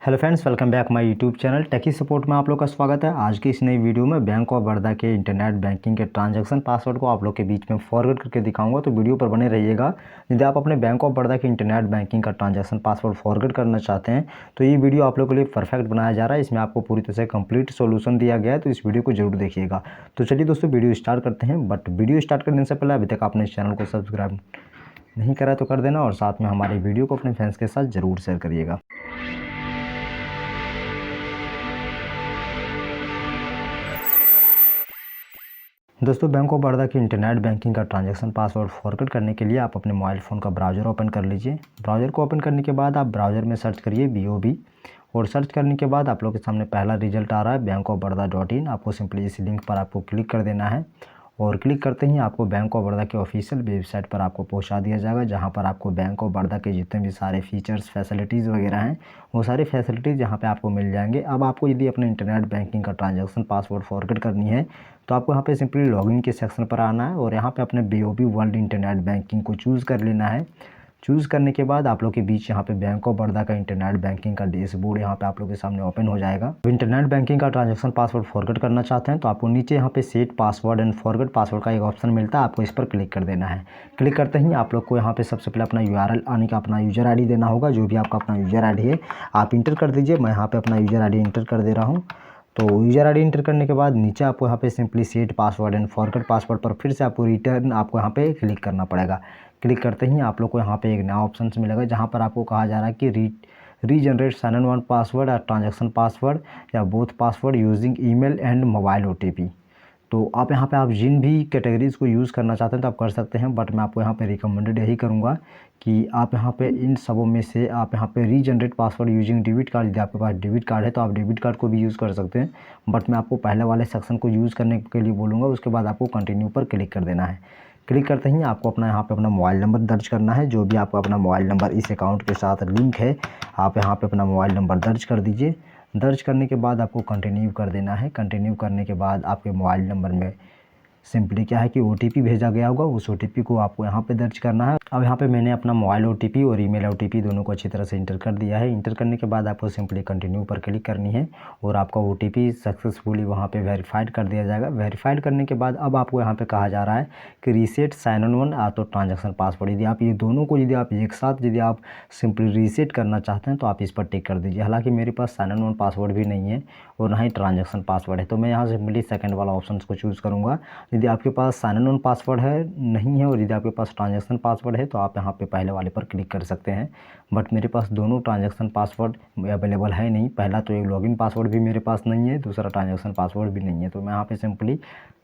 Hello friends, welcome back my YouTube channel Techy Support में आप लोग का स्वागत है। आज की इस नई वीडियो में बैंक ऑफ बड़ौदा के इंटरनेट बैंकिंग के ट्रांजैक्शन पासवर्ड को आप लोग के बीच में फॉरवर्ड करके दिखाऊंगा, तो वीडियो पर बने रहिएगा। यदि आप अपने बैंक ऑफ बड़ौदा के इंटरनेट बैंकिंग का ट्रांजैक्शन पासवर्ड फॉरवर्ड करना चाहते हैं तो ये वीडियो आप लोग के लिए परफेक्ट बनाया जा रहा है। इसमें आपको पूरी तरह से कंप्लीट सोल्यूशन दिया गया है, तो इस वीडियो को जरूर देखिएगा। तो चलिए दोस्तों, वीडियो स्टार्ट करते हैं। बट वीडियो स्टार्ट करने से पहले अभी तक आपने इस चैनल को सब्सक्राइब नहीं करा तो कर देना, और साथ में हमारी वीडियो को अपने फ्रेंड्स के साथ ज़रूर शेयर करिएगा। दोस्तों, बैंक ऑफ बड़ौदा की इंटरनेट बैंकिंग का ट्रांजैक्शन पासवर्ड फॉरवर्ड करने के लिए आप अपने मोबाइल फ़ोन का ब्राउज़र ओपन कर लीजिए। ब्राउज़र को ओपन करने के बाद आप ब्राउज़र में सर्च करिए BOB, और सर्च करने के बाद आप लोग के सामने पहला रिजल्ट आ रहा है bankofbaroda.in। आपको सिंपली इस लिंक पर आपको क्लिक कर देना है, और क्लिक करते ही आपको बैंक ऑफ बड़ौदा के ऑफिशियल वेबसाइट पर आपको पहुंचा दिया जाएगा, जहां पर आपको बैंक ऑफ बड़ौदा के जितने भी सारे फीचर्स फैसिलिटीज़ वगैरह हैं वो सारी फैसिलिटीज़ यहाँ पे आपको मिल जाएंगे। अब आपको यदि अपने इंटरनेट बैंकिंग का ट्रांजैक्शन पासवर्ड फॉरवर्ड करनी है तो आपको यहाँ पे सिंपली लॉगिन के सेक्शन पर आना है, और यहाँ पे अपने BOB वर्ल्ड इंटरनेट बैंकिंग को चूज़ कर लेना है। चूज़ करने के बाद आप लोग के बीच यहाँ पे बैंक ऑफ बड़ौदा का इंटरनेट बैंकिंग का डैशबोर्ड यहाँ पे आप लोग के सामने ओपन हो जाएगा। तो इंटरनेट बैंकिंग का ट्रांजैक्शन पासवर्ड फॉरवर्ड करना चाहते हैं तो आपको नीचे यहाँ पे set password and forward password का एक ऑप्शन मिलता है, आपको इस पर क्लिक कर देना है। क्लिक करते ही आप लोग को यहाँ पे सबसे पहले अपना URL आने का अपना यूज़र ID देना होगा। जो भी आपका अपना यूज़र ID है आप इंटर कर दीजिए। मैं यहाँ पर अपना यूज़र ID इंटर कर दे रहा हूँ। तो यूज़र ID इंटर करने के बाद नीचे आपको यहाँ पे simply set password and forward password पर फिर से आपको रिटर्न आपको यहाँ पे क्लिक करना पड़ेगा। क्लिक करते ही आप लोग को यहाँ पे एक नया ऑप्शन मिलेगा, जहाँ पर आपको कहा जा रहा है कि regenerate sign in one password और ट्रांजैक्शन पासवर्ड या both password using email and mobile OTP। तो आप यहाँ पे आप जिन भी कैटेगरीज़ को यूज़ करना चाहते हैं तो आप कर सकते हैं, बट मैं आपको यहाँ पे रिकमेंडेड यही करूँगा कि आप यहाँ पे इन सबों में से आप यहाँ पे regenerate password using debit card, यदि आपके पास डेबिट कार्ड है तो आप डेबिट कार्ड को भी यूज़ कर सकते हैं, बट मैं आपको पहले वाले सेक्शन को यूज़ करने के लिए बोलूँगा। उसके बाद आपको कंटिन्यू पर क्लिक कर देना है। क्लिक करते ही आपको अपना यहाँ पे अपना मोबाइल नंबर दर्ज करना है। जो भी आपका अपना मोबाइल नंबर इस अकाउंट के साथ लिंक है आप यहाँ पे अपना मोबाइल नंबर दर्ज कर दीजिए। दर्ज करने के बाद आपको कंटिन्यू कर देना है। कंटिन्यू करने के बाद आपके मोबाइल नंबर में सिंपली क्या है कि OTP भेजा गया होगा, उस OTP को आपको यहाँ पे दर्ज करना है। अब यहाँ पे मैंने अपना मोबाइल OTP और ईमेल OTP दोनों को अच्छी तरह से इंटर कर दिया है। इंटर करने के बाद आपको सिंपली कंटिन्यू पर क्लिक करनी है, और आपका OTP सक्सेसफुली वहाँ पे वेरीफाइड कर दिया जाएगा। वेरीफाइड करने के बाद अब आपको यहाँ पे कहा जा रहा है कि रीसेट साइन इन वन तो ट्रांजैक्शन पासवर्ड। यदि आप ये दोनों को यदि आप एक साथ यदि आप सिंपली रीसेट करना चाहते हैं तो आप इस पर टिक कर दीजिए। हालाँकि मेरे पास साइन इन वन पासवर्ड भी नहीं है और ना ही ट्रांजैक्शन पासवर्ड है, तो मैं यहाँ सिंपली सेकेंड वाला ऑप्शन को चूज़ करूँगा। यदि आपके पास साइन इन वन पासवर्ड है नहीं है और यदि आपके पास ट्रांजैक्शन पासवर्ड है तो आप यहाँ पे पहले वाले पर क्लिक कर सकते हैं, बट मेरे पास दोनों ट्रांजैक्शन पासवर्ड अवेलेबल है नहीं। पहला तो एक लॉगिन पासवर्ड भी मेरे पास नहीं है, दूसरा ट्रांजैक्शन पासवर्ड भी नहीं है, तो मैं यहाँ पे सिंपली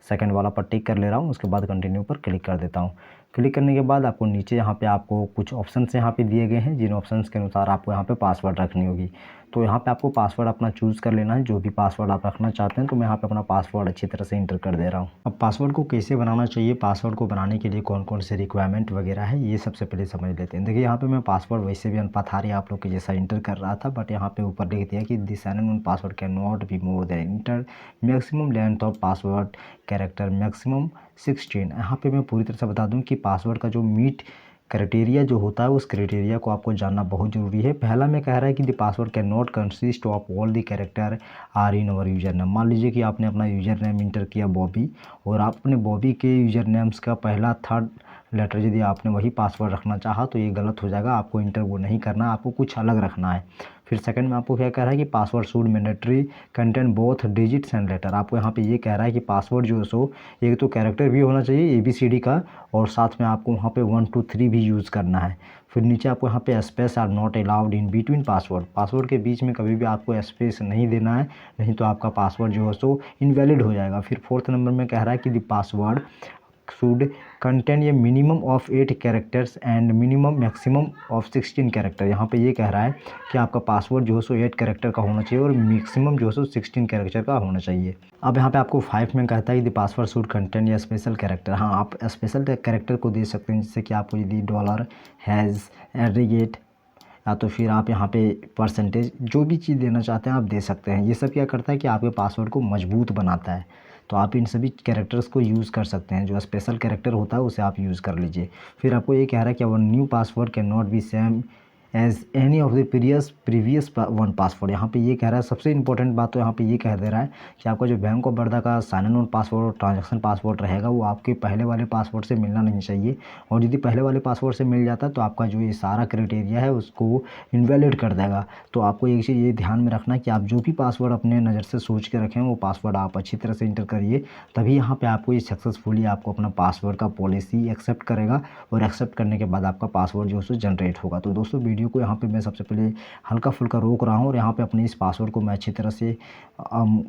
सेकंड वाला पर टिक कर ले रहा हूँ। उसके बाद कंटिन्यू पर क्लिक कर देता हूँ। क्लिक करने के बाद आपको नीचे यहाँ पे आपको कुछ ऑप्शंस यहाँ पे दिए गए हैं, जिन ऑप्शंस के अनुसार आपको यहाँ पे पासवर्ड रखनी होगी। तो यहाँ पे आपको पासवर्ड अपना चूज़ कर लेना है, जो भी पासवर्ड आप रखना चाहते हैं। तो मैं यहाँ पे अपना पासवर्ड अच्छी तरह से इंटर कर दे रहा हूँ। अब पासवर्ड को कैसे बनाना चाहिए, पासवर्ड को बनाने के लिए कौन कौन से रिक्वायरमेंट वगैरह है, ये सबसे पहले समझ लेते हैं। देखिए यहाँ पे मैं पासवर्ड वैसे भी अनपढ़ आप लोग के जैसा इंटर कर रहा था, बट यहाँ पे ऊपर लिख दिया कि this sign in password can not be more than enter maximum length of password character maximum 16। यहाँ पे मैं पूरी तरह से बता दूँ कि पासवर्ड का जो मीट क्राइटेरिया जो होता है उस क्राइटेरिया को आपको जानना बहुत ज़रूरी है। पहला में कह रहा है कि the password can not consist of all the character are in our user name. मान लीजिए कि आपने अपना यूज़र नेम इंटर किया बॉबी, और आपने बॉबी के यूज़र नेम्स का पहला थर्ड लेटर यदि आपने वही पासवर्ड रखना चाहा तो ये गलत हो जाएगा। आपको इंटर वो नहीं करना, आपको कुछ अलग रखना है। फिर सेकंड में आपको क्या कह रहा है कि password should mandatory contain both digits and later. आपको यहाँ पे ये कह रहा है कि पासवर्ड जो है सो एक तो कैरेक्टर भी होना चाहिए ABCD का, और साथ में आपको वहाँ पे 1 2 3 भी यूज़ करना है। फिर नीचे आपको यहाँ पे space are not allowed in between password. Password के बीच में कभी भी आपको स्पेस नहीं देना है, नहीं तो आपका पासवर्ड जो है सो इनवैलिड हो जाएगा। फिर फोर्थ नंबर में कह रहा है कि द पासवर्ड शुड कंटेन ये minimum of 8 characters and minimum maximum of 16 character. यहाँ पे ये कह रहा है कि आपका पासवर्ड जो है सो 8 कैरेक्टर का होना चाहिए और मैक्सिमम जो है सो 16 कैरेक्टर का होना चाहिए। अब यहाँ पे आपको 5 में कहता है कि द पासवर्ड शुड कंटेन ये स्पेशल कैरेक्टर। हाँ, आप स्पेशल कैरेक्टर को दे सकते हैं, जिससे कि आपको यदि डॉलर हैज़ एग्रीगेट या तो फिर आप यहाँ पे परसेंटेज जो भी चीज़ देना चाहते हैं आप दे सकते हैं। ये सब क्या करता है कि आपके पासवर्ड को मजबूत बनाता है। तो आप इन सभी कैरेक्टर्स को यूज़ कर सकते हैं, जो स्पेशल कैरेक्टर होता है उसे आप यूज़ कर लीजिए। फिर आपको ये कह रहा है कि our new password can not be same as any of the previous one password. यहाँ पे ये कह रहा है, सबसे इंपॉर्टेंट बात तो यहाँ पे ये कह दे रहा है कि आपका जो बैंक ऑफ बड़ौदा का साइन इन ऑन पासवर्ड और ट्रांजैक्शन पासवर्ड रहेगा वो आपके पहले वाले पासवर्ड से मिलना नहीं चाहिए। और यदि पहले वाले पासवर्ड से मिल जाता है तो आपका जो ये सारा क्राइटेरिया है उसको इनवैलिड कर देगा। तो आपको एक चीज़ ये ध्यान में रखना कि आप जो भी पासवर्ड अपने नज़र से सोच के रखें वो पासवर्ड आप अच्छी तरह से इंटर करिए, तभी यहाँ पे आपको ये सक्सेसफुली आपको अपना पासवर्ड का पॉलिसी एक्सेप्ट करेगा और एक्सेप्ट करने के बाद आपका पासवर्ड जो है जनरेट होगा। तो दोस्तों वीडियो को यहाँ पे मैं सबसे पहले हल्का फुल्का रोक रहा हूँ और यहाँ पे अपने इस पासवर्ड को मैं अच्छी तरह से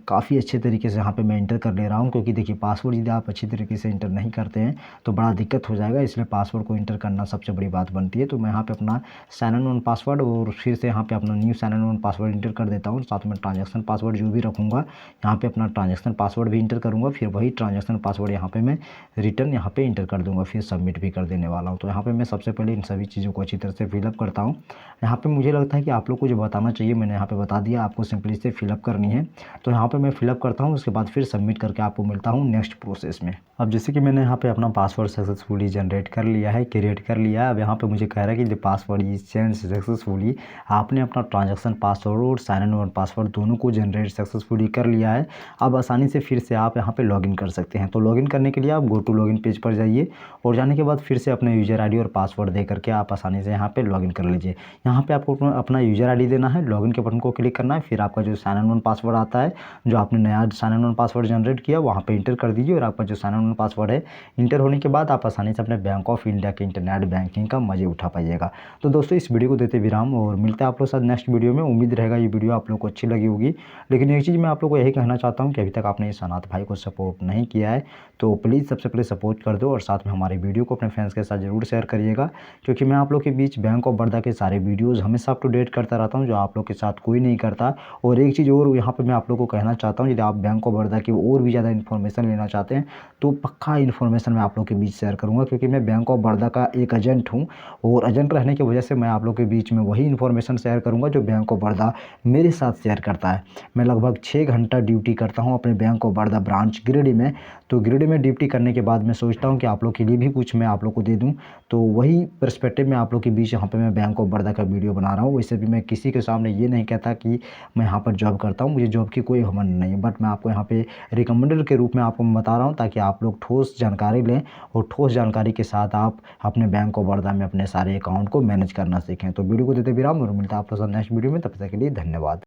काफ़ी अच्छे तरीके से यहाँ पे मैं इंटर कर ले रहा हूँ, क्योंकि देखिए पासवर्ड यदि आप अच्छी तरीके से इंटर नहीं करते हैं तो बड़ा दिक्कत हो जाएगा, इसलिए पासवर्ड को इंटर करना सबसे बड़ी बात बनती है। तो मैं यहाँ पे अपना साइन इन ऑन पासवर्ड और फिर से यहाँ पे अपना new sign in on password enter कर देता हूँ। साथ में ट्रांजैक्शन पासवर्ड जो भी रखूँगा यहाँ पे अपना ट्रांजैक्शन पासवर्ड भी इंटर करूँगा, फिर वही ट्रांजैक्शन पासवर्ड यहाँ पे मैं रिटर्न यहाँ पे इंटर कर दूँगा, फिर सबमिट भी कर देने वाला हूँ। तो यहाँ पे मैं सबसे पहले इन सभी चीज़ों को अच्छी तरह से फिलअप करता हूँ। यहाँ पे मुझे लगता है कि आप लोग को जो बताना चाहिए मैंने यहाँ पे बता दिया, आपको सिंपली से फिलअप करनी है। तो यहाँ पे मैं फिलअप करता हूँ, उसके बाद फिर सबमिट करके आपको मिलता हूँ नेक्स्ट प्रोसेस में। अब जैसे कि मैंने यहाँ पे अपना पासवर्ड सक्सेसफुली जनरेट कर लिया है, क्रिएट कर लिया है। अब यहाँ पे मुझे कह रहा है कि the password is change successfully. आपने अपना ट्रांजैक्शन पासवर्ड और साइन इन ऑन पासवर्ड दोनों को जनरेट सक्सेसफुली कर लिया है। अब आसानी से फिर से आप यहाँ पे लॉगिन कर सकते हैं। तो लॉगिन करने के लिए आप गो टू लॉगिन पेज पर जाइए और जाने के बाद फिर से अपना यूज़र आईडी और पासवर्ड दे करके आप आसानी से यहाँ पे लॉगिन कर लीजिए। यहाँ पे आपको अपना यूज़र आईडी देना है, लॉगिन के बटन को क्लिक करना है, फिर आपका जो साइन इन ऑन पासवर्ड आता है, जो आपने नया sign in on password generate किया वहाँ पे इंटर कर दीजिए और आपका जो साइन इन ऑन पासवर्ड है इंटर होने के बाद आप आसानी से अपने बैंक ऑफ इंडिया के इंटरनेट बैंकिंग का मजे उठा पाइएगा। तो दोस्तों इस वीडियो को देते विराम और मिलते हैं आप लोग साथ नेक्स्ट वीडियो में। उम्मीद रहेगा ये वीडियो आप लोग को अच्छी लगी होगी, लेकिन एक चीज़ मैं आप लोग को यही कहना चाहता हूँ कि अभी तक आपने इस अनाथ भाई को सपोर्ट नहीं किया है तो प्लीज़ सबसे पहले सपोर्ट कर दो और साथ में हमारे वीडियो को अपने फ्रेंड्स के साथ ज़रूर शेयर करिएगा, क्योंकि मैं आप लोग के बीच बैंक ऑफ बड़ौदा के सारे वीडियोज़ हमेशा अप टू डेट करता रहता हूँ जो आप लोग के साथ कोई नहीं करता। और एक चीज़ और यहाँ पर मैं आप लोग को कहना चाहता हूँ, यदि आप बैंक ऑफ बड़ौदा की और भी ज़्यादा इन्फॉर्मेशन लेना चाहते हैं तो पक्का इन्फॉर्मेशन मैं आप लोग के बीच शेयर करूँगा, क्योंकि मैं बैंक ऑफ बड़ौदा का एक एजेंट हूँ और एजेंट रहने की वजह से मैं आप लोग के बीच में वही इन्फॉर्मेशन शेयर करूँगा जो बैंक ऑफ बड़ौदा मेरे साथ शेयर करता है। मैं लगभग 6 घंटा ड्यूटी करता हूँ अपने bank of Baroda branch Giridih में। तो गिरिडीह में ड्यूटी करने के बाद मैं सोचता हूँ कि आप लोग के लिए भी कुछ मैं आप लोग को दे दूँ, तो वही पर्सपेक्टिव में आप लोग के बीच यहाँ पे मैं बैंक ऑफ बड़ौदा का वीडियो बना रहा हूँ। वैसे भी मैं किसी के सामने ये नहीं कहता कि मैं यहाँ पर जॉब करता हूँ, मुझे जॉब की कोई घमंड नहीं है, बट मैं आपको यहाँ पे रिकमेंडर के रूप में आपको बता रहा हूँ ताकि आप लोग ठोस जानकारी लें और ठोस जानकारी के साथ आप अपने बैंक ऑफ बड़ौदा में अपने सारे अकाउंट को मैनेज करना सीखें। तो वीडियो को देते विराम और मिलता है आप लोग नेक्स्ट वीडियो में, तब तक के लिए धन्यवाद।